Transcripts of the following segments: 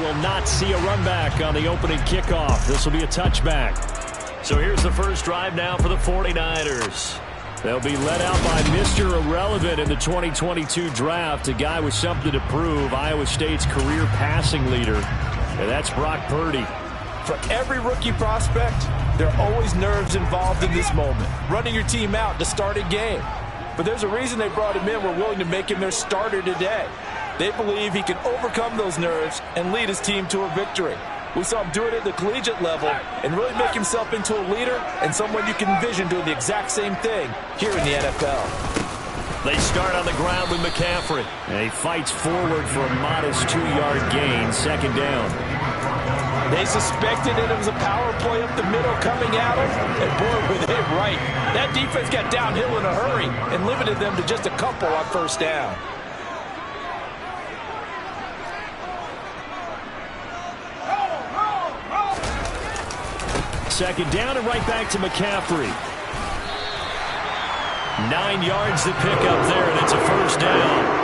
will not see a run back on the opening kickoff. This will be a touchback. So here's the first drive now for the 49ers. They'll be led out by Mr. Irrelevant in the 2022 draft, a guy with something to prove, Iowa State's career passing leader, and that's Brock Purdy. For every rookie prospect, there are always nerves involved in this moment, running your team out to start a game. But there's a reason they brought him in. We're willing to make him their starter today. They believe he can overcome those nerves and lead his team to a victory. We saw him do it at the collegiate level and really make himself into a leader and someone you can envision doing the exact same thing here in the NFL. They start on the ground with McCaffrey. And he fights forward for a modest 2-yard gain, second down. They suspected that it was a power play up the middle coming at him, and boy, were they right. That defense got downhill in a hurry and limited them to just a couple on first down. Second down and right back to McCaffrey. 9 yards to pick up there, and it's a first down.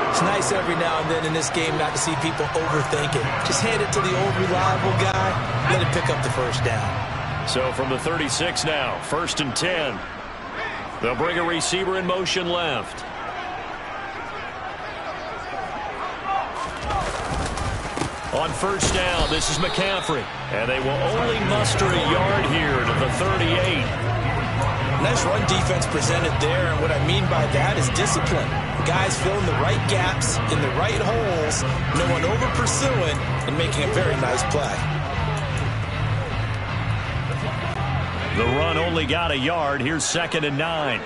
It's nice every now and then in this game not to see people overthink it. Just hand it to the old reliable guy, let him pick up the first down. So from the 36 now, 1st and 10. They'll bring a receiver in motion left. On first down, this is McCaffrey. And they will only muster a yard here to the 38. Nice run defense presented there, and what I mean by that is discipline. Guys filling the right gaps in the right holes, no one over pursuing, and making a very nice play. The run only got a yard. Here's 2nd and 9.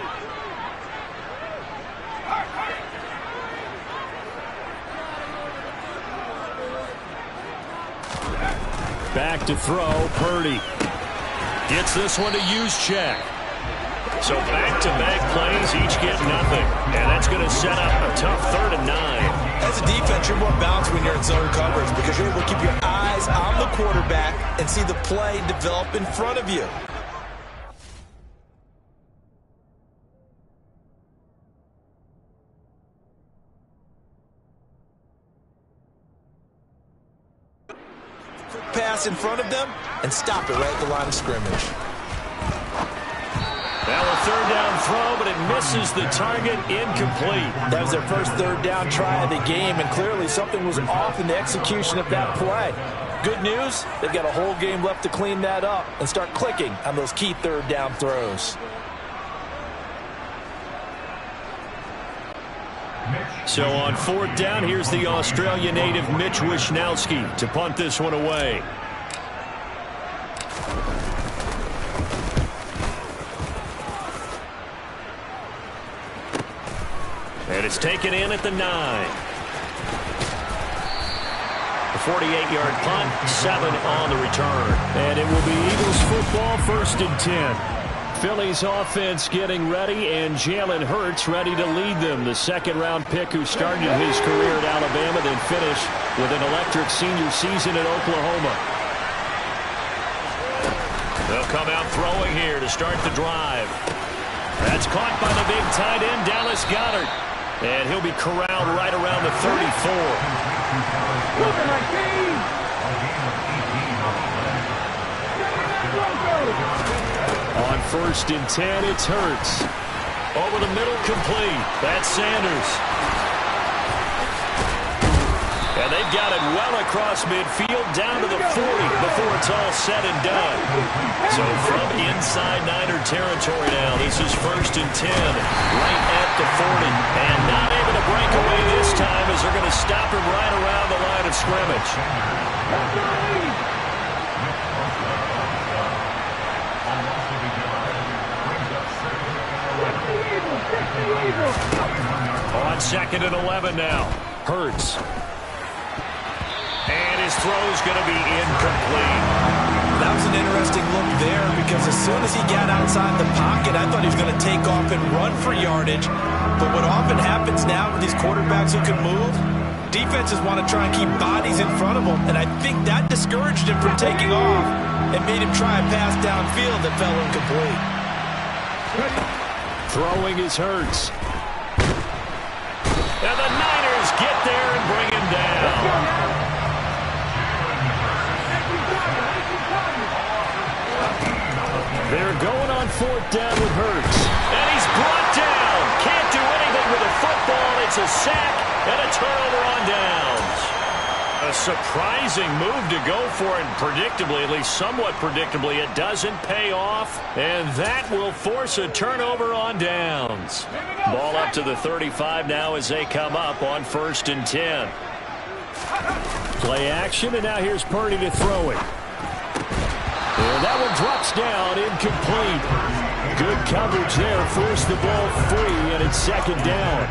Back to throw, Purdy. Gets this one to use check. So back-to-back plays, each get nothing. And that's going to set up a tough 3rd and 9. As a defense, you're more balanced when you're in zone coverage because you're able to keep your eyes on the quarterback and see the play develop in front of you. Pass in front of them and stop it right at the line of scrimmage. Now a 3rd down throw, but it misses the target, incomplete. That was their first 3rd down try of the game, and clearly something was off in the execution of that play. Good news, they've got a whole game left to clean that up and start clicking on those key 3rd down throws. So on 4th down, here's the Australia native Mitch Wishnowsky to punt this one away. And it's taken in at the 9. A 48-yard punt, 7 on the return. And it will be Eagles football, 1st and 10. Philly's offense getting ready, and Jalen Hurts ready to lead them. The 2nd-round pick who started his career at Alabama, then finished with an electric senior season at Oklahoma. They'll come out throwing here to start the drive. That's caught by the big tight end, Dallas Goedert. And he'll be corralled right around the 34. On 1st and 10, it's Hurts. Over the middle, complete. That's Sanders. And they've got it well across midfield, down to the 40 before it's all said and done. So from inside Niner territory now, this is 1st and 10, right at the 40. And not able to break away this time as they're going to stop him right around the line of scrimmage. On 2nd and 11 now, Hurts. And his throw's going to be incomplete. That was an interesting look there because as soon as he got outside the pocket, I thought he was going to take off and run for yardage. But what often happens now with these quarterbacks who can move, defenses want to try and keep bodies in front of them, and I think that discouraged him from taking off and made him try a pass downfield that fell incomplete. Throwing is Hurts. And the Niners get there and bring him down. They're going on 4th down with Hurts. And he's brought down. Can't do anything with a football. It's a sack and a turnover on downs. A surprising move to go for it. Predictably, at least somewhat predictably, it doesn't pay off. And that will force a turnover on downs. Ball up to the 35 now as they come up on 1st and 10. Play action, and now here's Purdy to throw it. And that one drops down, incomplete. Good coverage there, forced the ball free, and it's 2nd down.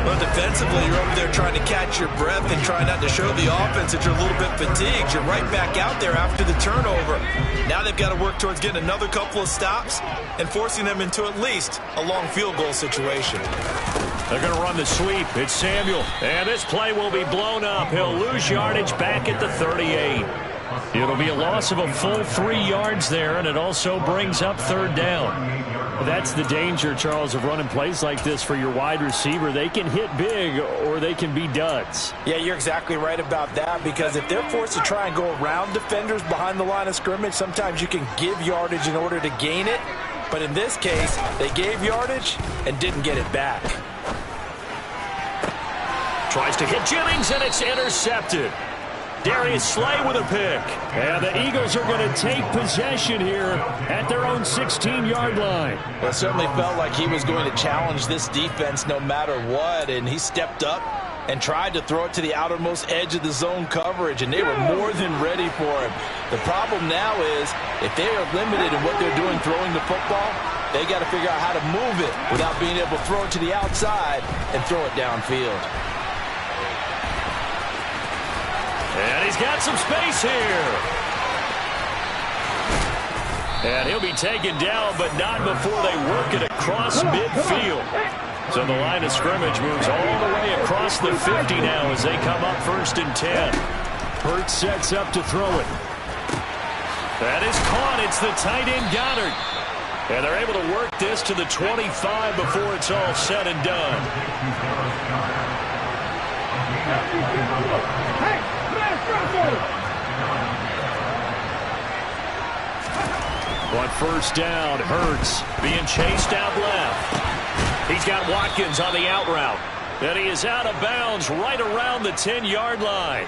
Well, defensively, you're over there trying to catch your breath and try not to show the offense that you're a little bit fatigued. You're right back out there after the turnover. Now they've got to work towards getting another couple of stops and forcing them into at least a long field goal situation. They're going to run the sweep. It's Samuel. And this play will be blown up. He'll lose yardage back at the 38. It'll be a loss of a full 3 yards there, and it also brings up 3rd down. That's the danger, Charles, of running plays like this for your wide receiver. They can hit big or they can be duds. Yeah, you're exactly right about that, because if they're forced to try and go around defenders behind the line of scrimmage, sometimes you can give yardage in order to gain it. But in this case, they gave yardage and didn't get it back. Tries to hit Jennings, and it's intercepted. Darius Slay with a pick. And the Eagles are going to take possession here at their own 16-yard line. Well, it certainly felt like he was going to challenge this defense no matter what, and he stepped up and tried to throw it to the outermost edge of the zone coverage, and they were more than ready for him. The problem now is if they are limited in what they're doing throwing the football, they got to figure out how to move it without being able to throw it to the outside and throw it downfield. And he's got some space here. And he'll be taken down, but not before they work it across midfield. So the line of scrimmage moves all the way across the 50 now as they come up 1st and 10. Hurts sets up to throw it. That is caught. It's the tight end Goddard. And they're able to work this to the 25 before it's all said and done. On 1st down, Hurts being chased out left. He's got Watkins on the out route. And he is out of bounds right around the 10-yard line.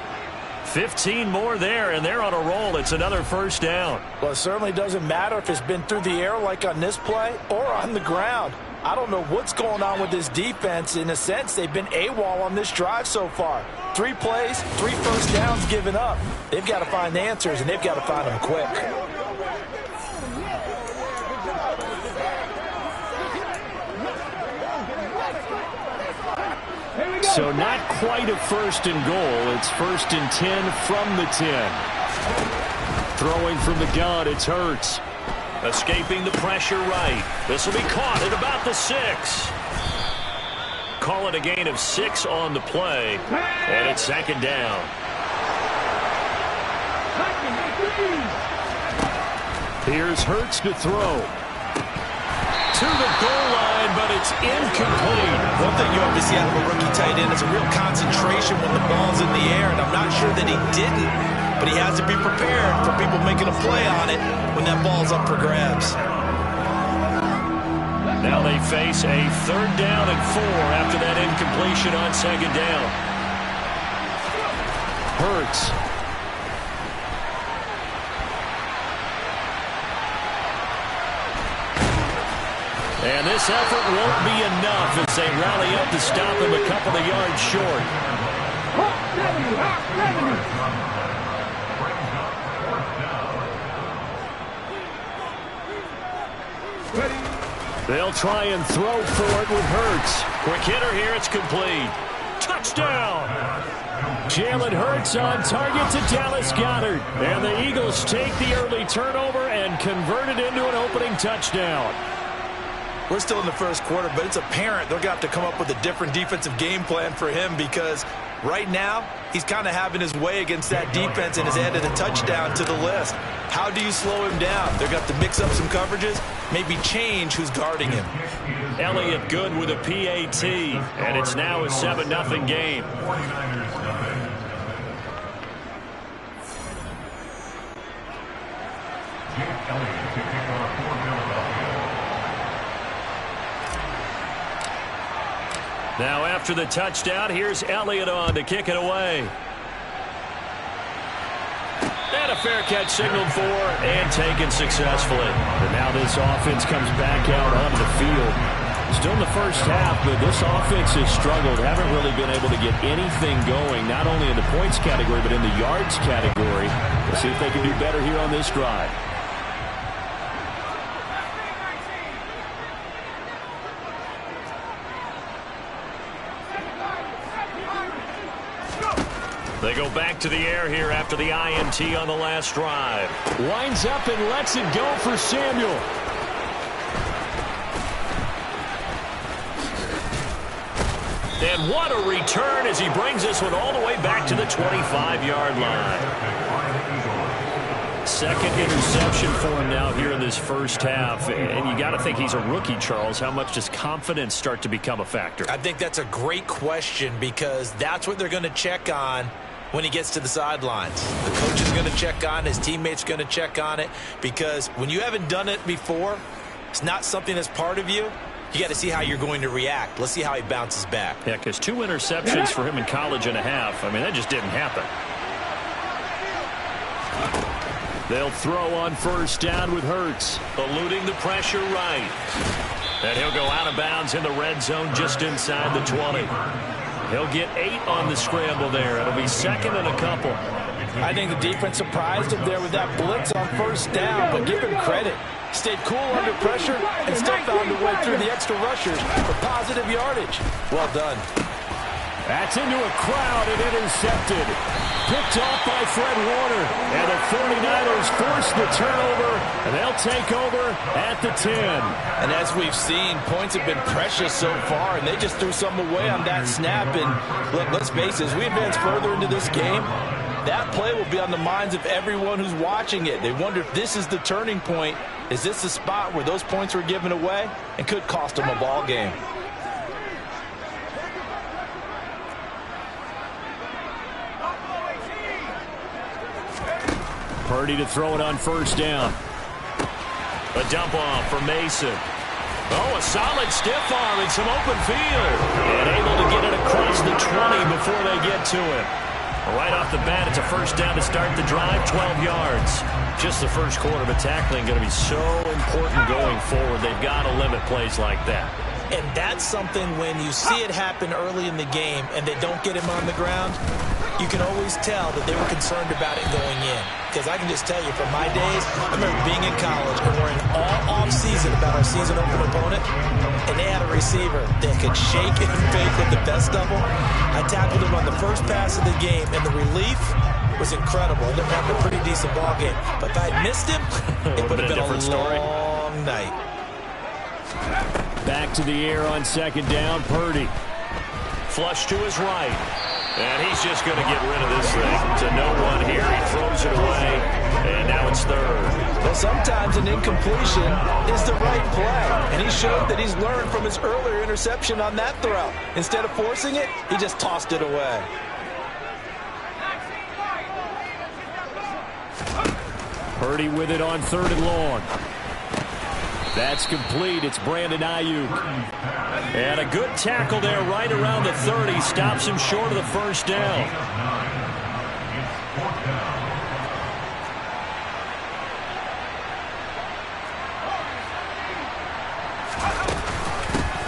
15 more there, and they're on a roll. It's another 1st down. Well, it certainly doesn't matter if it's been through the air like on this play or on the ground. I don't know what's going on with this defense. In a sense, they've been AWOL on this drive so far. 3 plays, 3 first downs given up. They've got to find the answers, and they've got to find them quick. So not quite a 1st and goal. It's 1st and 10 from the 10. Throwing from the gun, it's Hurts. Escaping the pressure right. This will be caught at about the 6. Call it a gain of 6 on the play. And it's 2nd down. Here's Hurts to throw. To the goal line, but it's incomplete. One thing you have to see out of a rookie tight end is a real concentration when the ball's in the air, and I'm not sure that he didn't, but he has to be prepared for people making a play on it when that ball's up for grabs. Now they face a 3rd down and 4 after that incompletion on 2nd down. Hurts. And this effort won't be enough as they rally up to stop him a couple of yards short. They'll try and throw for it with Hurts. Quick hitter here, it's complete. Touchdown! Jalen Hurts on target to Dallas Goedert. And the Eagles take the early turnover and convert it into an opening touchdown. We're still in the 1st quarter, but it's apparent they're going to have to come up with a different defensive game plan for him, because right now he's kind of having his way against that defense and has added a touchdown to the list. How do you slow him down? They're going to have to mix up some coverages, maybe change who's guarding him. Elliott good with a PAT, and it's now a 7-0 game. Now after the touchdown, here's Elliott on to kick it away. And a fair catch signaled for and taken successfully. And now this offense comes back out onto the field. Still in the first half, but this offense has struggled. Haven't really been able to get anything going, not only in the points category, but in the yards category. We'll see if they can do better here on this drive. They go back to the air here after the INT on the last drive. Winds up and lets it go for Samuel. And what a return as he brings this one all the way back to the 25-yard line. Second interception for him now here in this first half. And you got to think he's a rookie, Charles. How much does confidence start to become a factor? I think that's a great question because that's what they're going to check on when he gets to the sidelines. The coach is going to check on it. His teammates going to check on it because when you haven't done it before, it's not something that's part of you. You got to see how you're going to react. Let's see how he bounces back. Yeah, because 2 interceptions for him in college and a half. I mean, that just didn't happen. They'll throw on first down with Hurts. Eluding the pressure right. And he'll go out of bounds in the red zone just inside the 20. He'll get 8 on the scramble there. It'll be second and a couple. I think the defense surprised him there with that blitz on first down, but give him credit. Stayed cool under pressure and still found a way through the extra rushers for positive yardage. Well done. That's into a crowd and intercepted. Picked off by Fred Warner. And the 49ers force the turnover, and they'll take over at the 10. And as we've seen, points have been precious so far, and they just threw some away on that snap. And look, let's face it, as we advance further into this game, that play will be on the minds of everyone who's watching it. They wonder if this is the turning point. Is this the spot where those points were given away and could cost them a ball game? Purdy to throw it on first down. A dump off for Mason. Oh, a solid stiff arm and some open field. And able to get it across the 20 before they get to it. Right off the bat, it's a first down to start the drive, 12 yards. Just the first quarter, but tackling going to be so important going forward. They've got to limit plays like that. And that's something when you see it happen early in the game and they don't get him on the ground, you can always tell that they were concerned about it going in. Because I can just tell you, from my days, I remember being in college and worrying all off-season about our season-open opponent, and they had a receiver that could shake and fake with the best of them. I tackled him on the first pass of the game, and the relief was incredible. I ended up having a pretty decent ball game. But if I had missed him, it would have been a long night. Back to the air on second down, Purdy. Flush to his right. And he's just going to get rid of this thing. To no one here. He throws it away. And now it's third. Well, sometimes an incompletion is the right play. And he showed that he's learned from his earlier interception on that throw. Instead of forcing it, he just tossed it away. Purdy with it on third and long. That's complete. It's Brandon Ayuk. And a good tackle there right around the 30. Stops him short of the first down.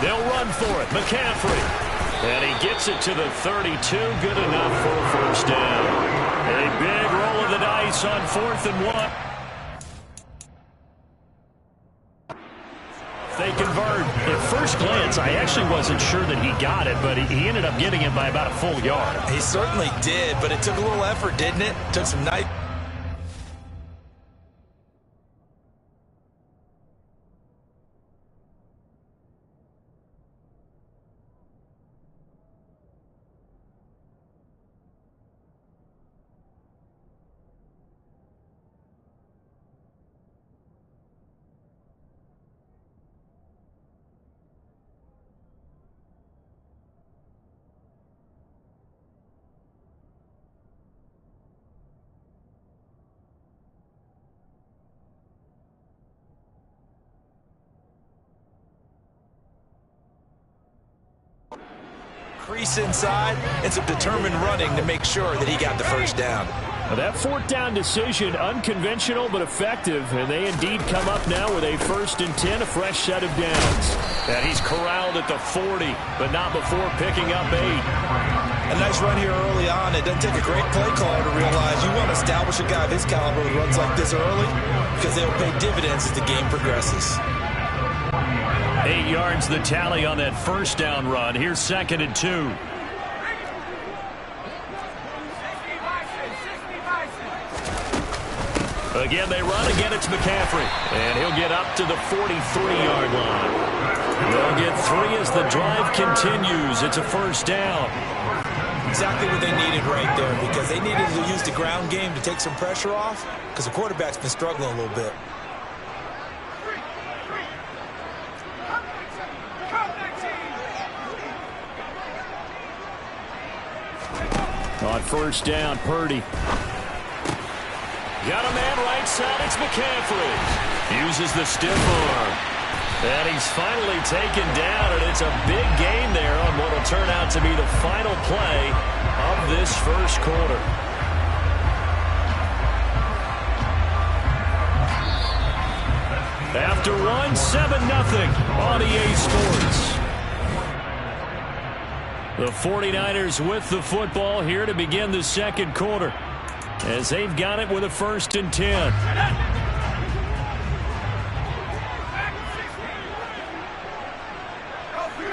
They'll run for it. McCaffrey. And he gets it to the 32. Good enough for a first down. A big roll of the dice on 4th and 1. They convert. At first glance, I actually wasn't sure that he got it, but he ended up getting it by about a full yard. He certainly did, but it took a little effort, didn't it? Took some nice. crease inside and some determined running to make sure that he got the first down. Well, that fourth down decision, unconventional but effective, and they indeed come up now with a 1st and 10, a fresh set of downs. And he's corralled at the 40, but not before picking up 8. A nice run here early on. It doesn't take a great play caller to realize you want to establish a guy of his caliber who runs like this early because they'll pay dividends as the game progresses. 8 yards the tally on that first down run. Here's 2nd and 2. Again, they run. Again, it's McCaffrey. And he'll get up to the 43-yard line. They'll get 3 as the drive continues. It's a first down. Exactly what they needed right there, because they needed to use the ground game to take some pressure off because the quarterback's been struggling a little bit. On first down, Purdy. Got a man right side. It's McCaffrey. Uses the stiff arm. And he's finally taken down, and it's a big gain there on what will turn out to be the final play of this first quarter. After 7-0 on EA Sports. The 49ers with the football here to begin the second quarter, as they've got it with a 1st and 10.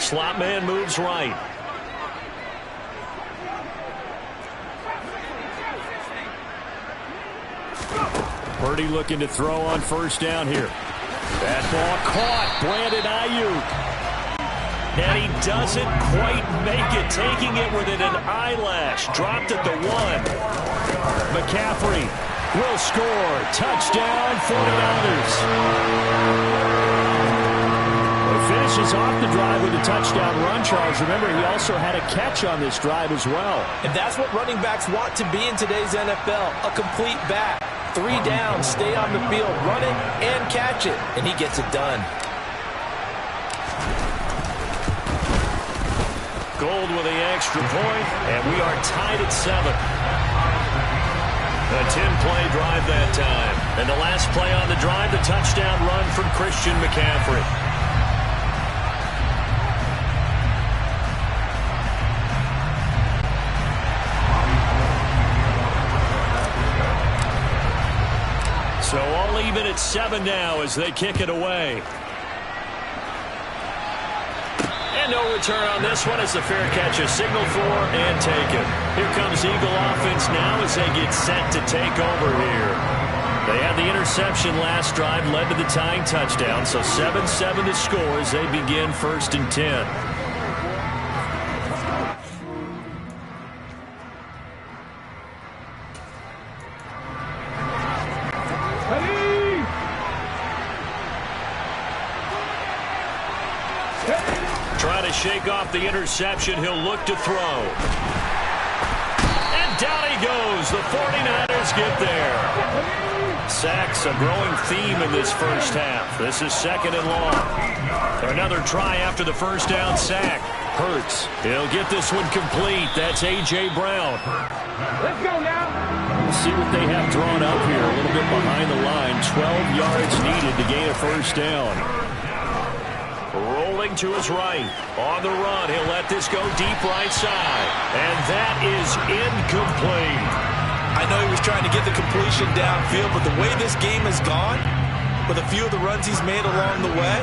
Slot man moves right. Purdy looking to throw on first down here. That ball caught. Brandon Ayuk. And he doesn't quite make it, taking it within an eyelash. Dropped at the 1. McCaffrey will score. Touchdown, 49ers. Finishes off the drive with a touchdown run, Charles. Remember, he also had a catch on this drive as well. And that's what running backs want to be in today's NFL, a complete back. 3 down, stay on the field, run it, and catch it. And he gets it done. Gold with the extra point, and we are tied at 7. A 10-play drive that time. And the last play on the drive, the touchdown run from Christian McCaffrey. So all even at 7 now as they kick it away. And no return on this one as the fair catch is signaled for and taken. Here comes Eagle offense now as they get set to take over here. They had the interception last drive, led to the tying touchdown. So 7-7 to score as they begin 1st and 10. Shake off the interception. He'll look to throw. And down he goes. The 49ers get there. Sacks a growing theme in this first half. This is 2nd and long. Another try after the first down sack. Hurts. He'll get this one complete. That's A.J. Brown. Let's go now. We'll see what they have drawn up here. A little bit behind the line. 12 yards needed to gain a first down. Rolling to his right. On the run. He'll let this go deep right side. And that is incomplete. I know he was trying to get the completion downfield, but the way this game has gone, with a few of the runs he's made along the way,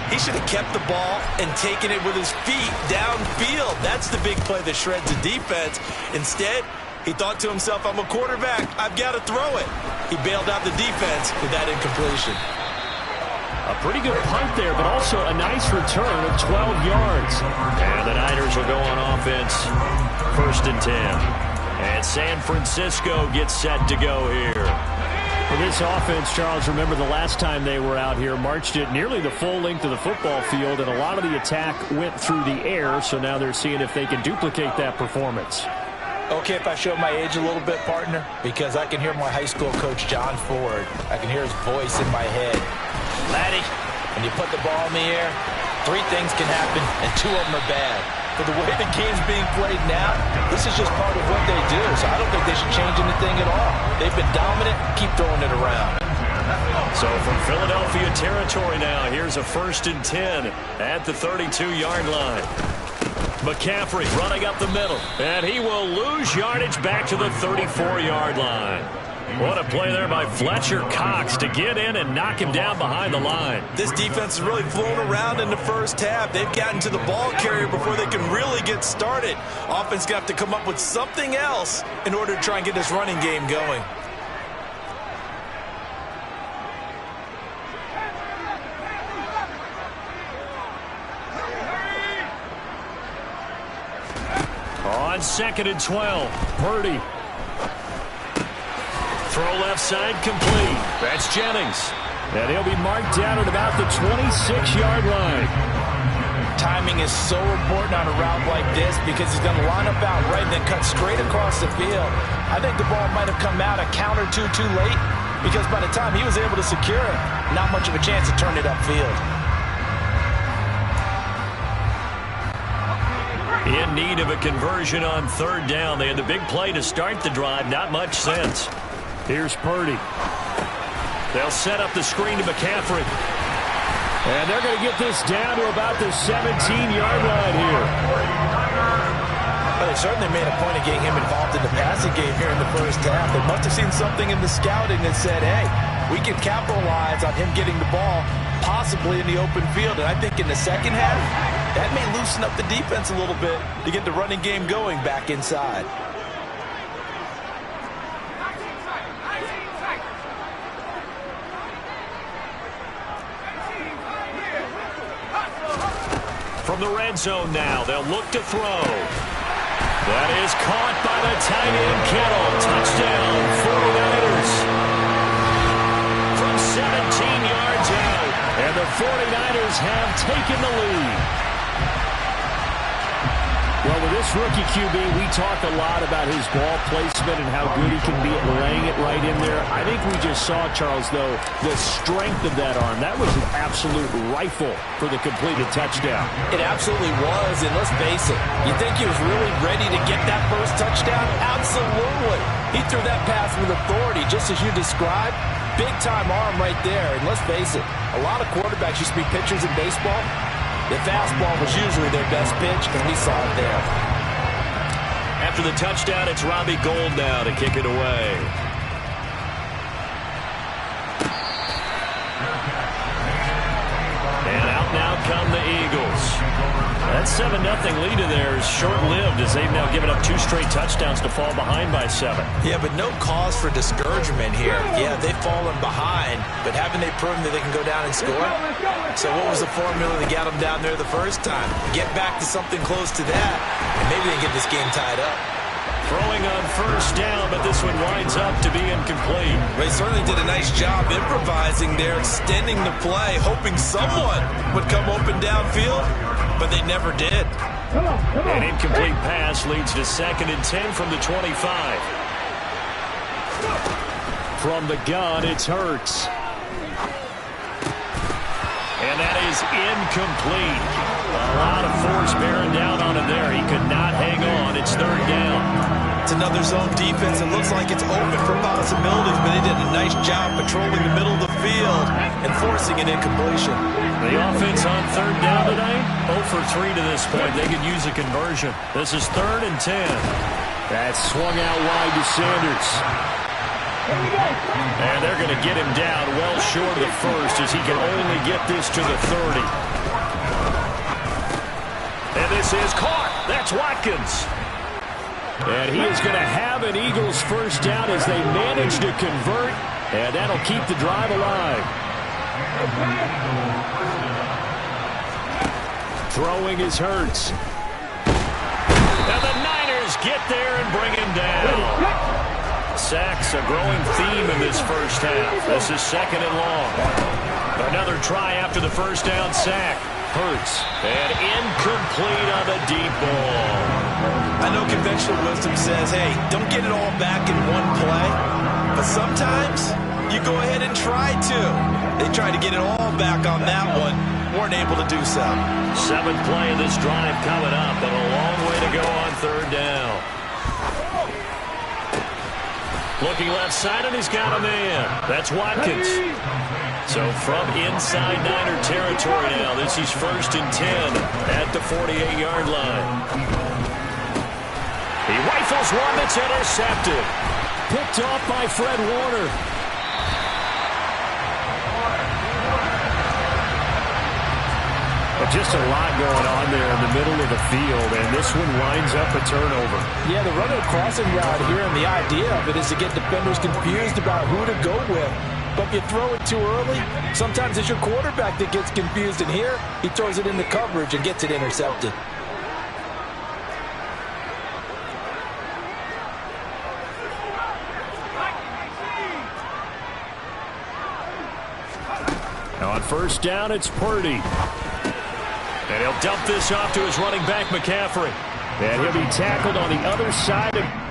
he should have kept the ball and taken it with his feet downfield. That's the big play that shreds the defense. Instead, he thought to himself, I'm a quarterback. I've got to throw it. He bailed out the defense with that incompletion. A pretty good punt there, but also a nice return of 12 yards. And the Niners will go on offense. 1st and 10. And San Francisco gets set to go here. For this offense, Charles, remember the last time they were out here, marched it nearly the full length of the football field, and a lot of the attack went through the air, so now they're seeing if they can duplicate that performance. Okay, if I show my age a little bit, partner, because I can hear my high school coach, John Ford. I can hear his voice in my head. Laddie, when you put the ball in the air, 3 things can happen, and 2 of them are bad. For the way the game's being played now, this is just part of what they do. So I don't think they should change anything at all. They've been dominant. Keep throwing it around. So from Philadelphia territory now, here's a 1st and 10 at the 32-yard line. McCaffrey running up the middle, and he will lose yardage back to the 34-yard line. What a play there by Fletcher Cox to get in and knock him down behind the line. This defense has really flown around in the first half. They've gotten to the ball carrier before they can really get started. Offense got to come up with something else in order to try and get this running game going. On 2nd and 12, Purdy. Throw left side complete. That's Jennings. And he'll be marked down at about the 26-yard line. Timing is so important on a route like this because he's going to line up out right and then cut straight across the field. I think the ball might have come out a count or two too late because by the time he was able to secure it, not much of a chance to turn it upfield. In need of a conversion on 3rd down. They had the big play to start the drive. Not much sense. Here's Purdy. They'll set up the screen to McCaffrey. And they're going to get this down to about the 17-yard line here. Well, they certainly made a point of getting him involved in the passing game here in the first half. They must have seen something in the scouting that said, hey, we can capitalize on him getting the ball possibly in the open field. And I think in the second half, that may loosen up the defense a little bit to get the running game going back inside. From the red zone now, they'll look to throw. That is caught by the tight end, Kittle. Touchdown, 49ers. From 17 yards out, and the 49ers have taken the lead. Well, with this rookie QB, we talk a lot about his ball placement and how good he can be at laying it right in there. I think we just saw, Charles, though, the strength of that arm. That was an absolute rifle for the completed touchdown. It absolutely was, and let's face it, you think he was really ready to get that first touchdown? Absolutely. He threw that pass with authority, just as you described. Big-time arm right there, and let's face it, a lot of quarterbacks used to be pitchers in baseball. The fastball was usually their best pitch, and we saw it there. After the touchdown, it's Robbie Gould now to kick it away. And out now come the Eagles. That 7-0 lead of theirs short-lived as they've now given up 2 straight touchdowns to fall behind by 7. Yeah, but no cause for discouragement here. Yeah, they've fallen behind, but haven't they proven that they can go down and score? So what was the formula that got them down there the first time? Get back to something close to that, and maybe they can get this game tied up. Throwing on 1st down, but this one winds up to be incomplete. They certainly did a nice job improvising there, extending the play, hoping someone would come open downfield, but they never did. An incomplete pass leads to 2nd and 10 from the 25. From the gun, it's Hurts. And that is incomplete. A lot of force bearing down on him there. He could not hang on. It's 3rd down. It's another zone defense. It looks like it's open for possibilities, but they did a nice job patrolling the middle of the field and forcing an incompletion. The offense on 3rd down tonight, 0 for 3 to this point. They could use a conversion. This is 3rd and 10. That's swung out wide to Sanders. And they're going to get him down well short of the first as he can only get this to the 30. And this is caught. That's Watkins. And he is going to have an Eagles 1st down as they manage to convert. And that'll keep the drive alive. Throwing is Hurts. And the Niners get there and bring him down. Sacks a growing theme in this first half. This is 2nd and long. Another try after the 1st down sack. Hurts. And incomplete on the deep ball. I know conventional wisdom says, hey, don't get it all back in one play. But sometimes you go ahead and try to. They tried to get it all back on that one. weren't able to do so. 7th play of this drive coming up, and a long way to go on 3rd down. Looking left side, and he's got a man. That's Watkins. So from inside Niner territory now, this is 1st and 10 at the 48-yard line. He rifles one that's intercepted. Picked off by Fred Warner. But just a lot going on there in the middle of the field, and this one winds up a turnover. Yeah, the running crossing route here, and the idea of it is to get defenders confused about who to go with. But if you throw it too early, sometimes it's your quarterback that gets confused, and here he throws it into coverage and gets it intercepted. On 1st down, it's Purdy. And he'll dump this off to his running back, McCaffrey. And he'll be tackled on the other side of